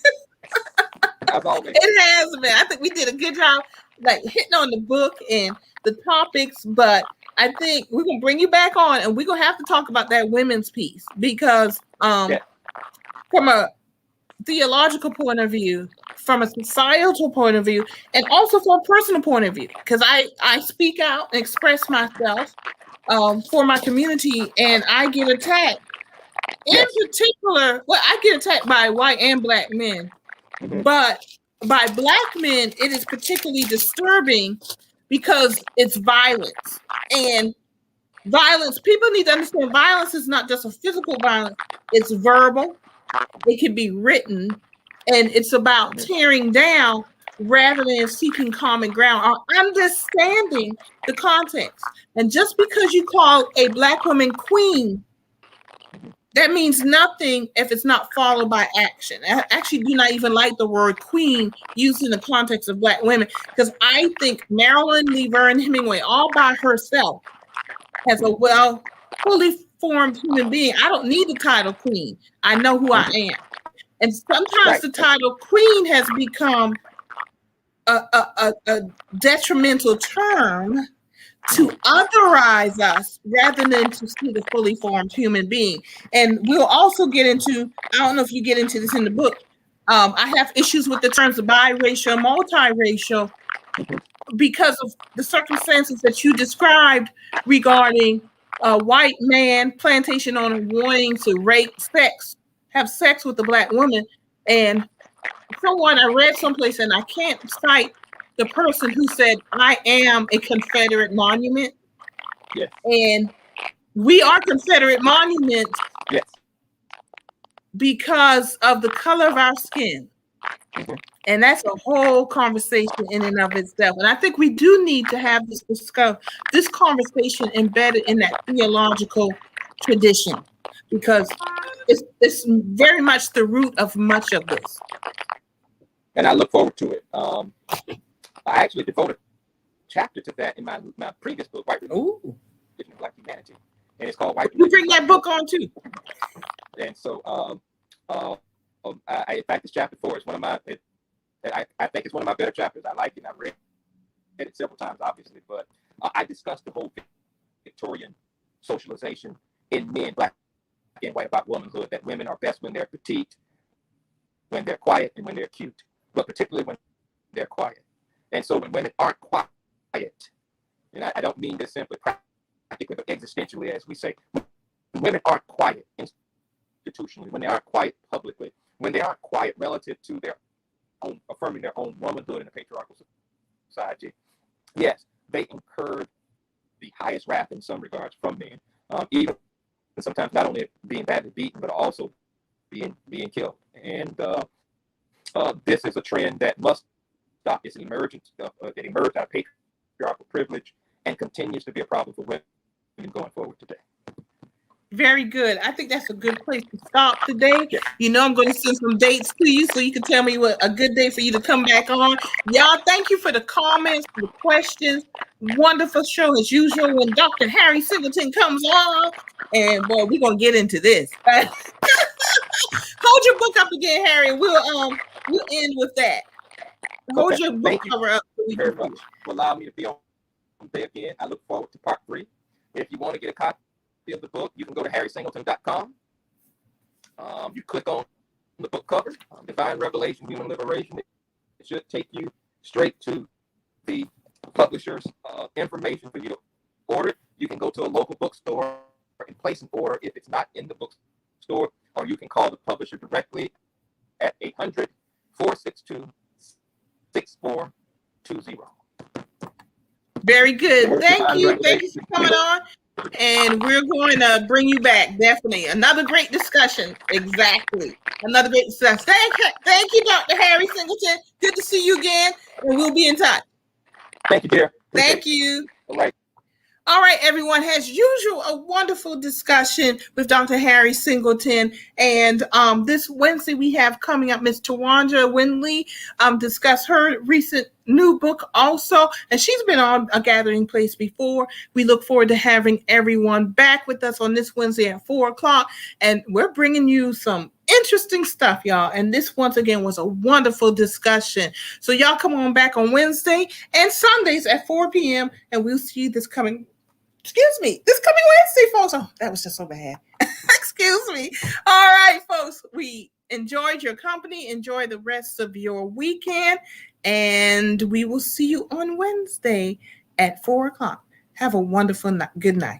has been. I think we did a good job, like hitting on the book and the topics, but I think we're going to bring you back on, and we're going to have to talk about that women's piece because from a theological point of view, from a societal point of view, and also from a personal point of view, because I speak out and express myself for my community, and I get attacked. In particular, I get attacked by white and Black men, but by Black men, it is particularly disturbing because it's violence. And violence, people need to understand violence is not just a physical violence, it's verbal, it can be written, and it's about tearing down rather than seeking common ground or understanding the context. And just because you call a Black woman queen, that means nothing if it's not followed by action. I actually do not even like the word queen used in the context of Black women, because I think Marilyn Lee Vernon Hemingway all by herself as a fully formed human being. I don't need the title queen. I know who I am. And sometimes the title queen has become a detrimental term to otherize us rather than to see the fully formed human being. And we'll also get into, I don't know if you get into this in the book, I have issues with the terms of biracial, multiracial, because of the circumstances that you described regarding a white man, plantation owner wanting to have sex with a Black woman. And I read someplace, and I can't cite the person who said, I am a Confederate monument. Yes. And we are Confederate monuments Yes. because of the color of our skin. Mm-hmm. And that's a whole conversation in and of itself. And I think we do need to have this conversation embedded in that theological tradition, because it's very much the root of much of this. And I look forward to it. I actually devoted a chapter to that in my previous book, White Religion of Black Humanity. And it's called White Religion. You bring that book on too. And so, in fact, this chapter 4 is one of my, I think it's one of my better chapters. I like it. I've read it several times, obviously, but I discussed the whole Victorian socialization in men, black and white, about womanhood, that women are best when they're petite, when they're quiet, and when they're cute, but particularly when they're quiet. And so when women aren't quiet, and I don't mean this simply practically, but existentially, as we say, when women aren't quiet institutionally, when they aren't quiet publicly, when they aren't quiet relative to their own, affirming their own womanhood in a patriarchal society, yes, they incur the highest wrath in some regards from men, even sometimes not only being badly beaten, but also being killed. And this is a trend that must stop. It's an emergence that emerged out of patriarchal privilege and continues to be a problem for women going forward today. Very good. I think that's a good place to stop today. You know, I'm going to send some dates to you so you can tell me what a good day for you to come back on. Y'all, thank you for the comments, for the questions. Wonderful show as usual when Dr. Harry Singleton comes on. And boy, we're going to get into this. Hold your book up again, Harry. We'll end with that. Hold your book cover up. So very much for allowing me to be on there again. I look forward to part 3. If you want to get a copy of the book, you can go to harrysingleton.com. You click on the book cover, Divine Revelation, Human Liberation. It should take you straight to the publisher's information for you to order it. You can go to a local bookstore and place an order if it's not in the bookstore, or you can call the publisher directly at 800-462-6420. Very good. Thank you. Thank you for coming on. And we're going to bring you back. Definitely. Another great discussion. Exactly. Another great discussion. Thank you, Dr. Harry Singleton. Good to see you again. And we'll be in touch. Thank you, dear. Thank you. All right. All right, everyone. As usual, a wonderful discussion with Dr. Harry Singleton. And this Wednesday, we have coming up Ms. Tawanda Winley discuss her recent new book also. And she's been on A Gathering Place before. We look forward to having everyone back with us on this Wednesday at 4:00. And we're bringing you some interesting stuff, y'all. And this, once again, was a wonderful discussion. So y'all come on back on Wednesday and Sundays at 4 p.m. And we'll see you this coming Wednesday, folks. Oh, that was just so bad. Excuse me. All right, folks. We enjoyed your company. Enjoy the rest of your weekend. And we will see you on Wednesday at 4:00. Have a wonderful night. Good night.